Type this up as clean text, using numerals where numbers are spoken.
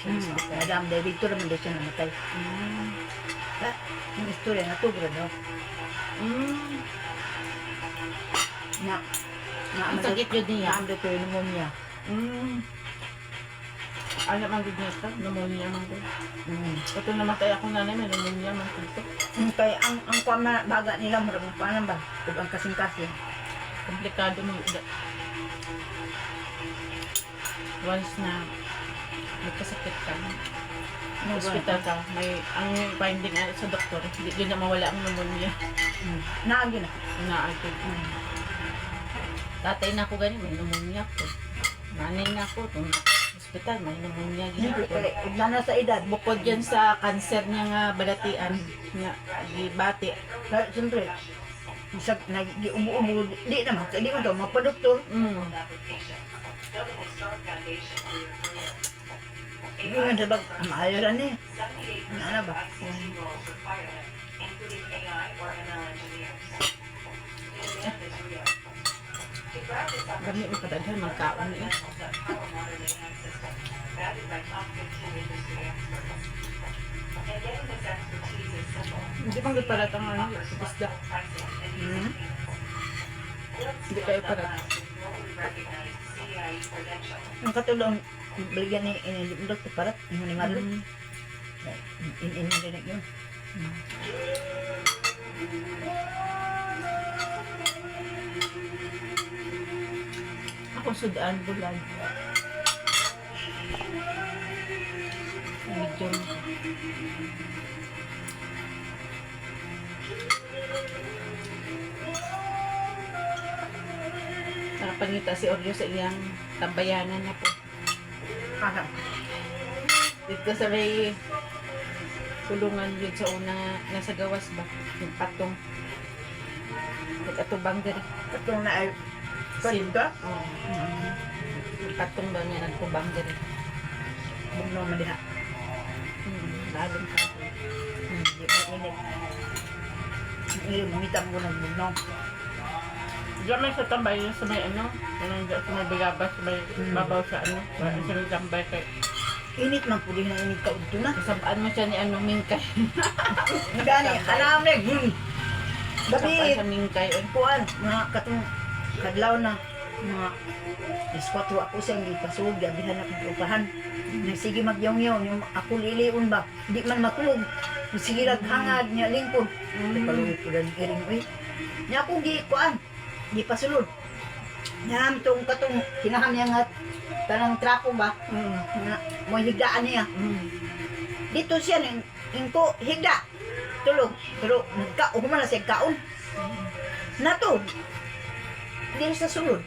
sa hospital. Madam, dito naman din siya namatay. Yung istorya na to, bro, no? Na, Ang sakit yun niya. Naamdo to yung pneumonia. Alam ang good news ka, pneumonia man ko. Ito namatay ako nanay, may pneumonia man dito. Kaya ang kwama baga nila, maraming paano ba? Ug ang kasing-kasing. Komplikado mo. Once na nagkasakit ka, hospital ka, may ang finding sa doktor, hindi yun na mawala ang pneumonia. Naagi na. Naagod. Tatay na ako ganun, may pneumonia ko. Nanay na ako, itong hospital, may pneumonia Hindi, gina ko. ug na sa edad. Bukod yan sa cancer niya nga balatian, nga gibati. Kaya, siyempre, isang umu-umu, di naman, di man daw, mapadoktor. Hindi man sabag, maayaran eh. Ano ba? Gamit mo kadaghan, magkaon eh. Hindi bang parat ang ano, isda? Hindi kayo parat. Ang katulong, baligyan ni doktor parat, yung ni Marlon. In yun. Ako sudaan bulan. Medyo. Nakapangita si Oreo sa iyang tambayanan na po. Kakak. Dito sa may kulungan yun sa una nasa gawas ba? Yung patong. Nag-atubang diri. Katulong na ay, Sin. ka? Yung patong ba niya nagtubang diri. Bugnaw man diha. Lalong ka. Di ba init. Ngayon, mumitam ko ng bugnaw. Diyan may sa tambay yun sa may ano. Yan sa may bilabas, sa may babaw sa ano. Sa may tambay kay. Init man po din na init ka udto na. Kasabaan mo siya ni ano, Mingkay. Gani, alam na, Sabay gabi, sa Mingkay. kuan, mga katong kadlaw na, mga alas 4 ako siyang ipasug, gabihan akong trupahan. Nagsige magyong-yong, yung ako liliun ba, di man matulog. Sige hangad niya lingkod. Paluwi ko lang iring, uy. Niya akong kuan, di pasulod. Niyam tong katong, kinaham niya nga, tanang trapo ba, mo higdaan niya. Dito siya, ko higda. Tulog. Pero, human na siya kaon. Nato. Hindi sa sulod.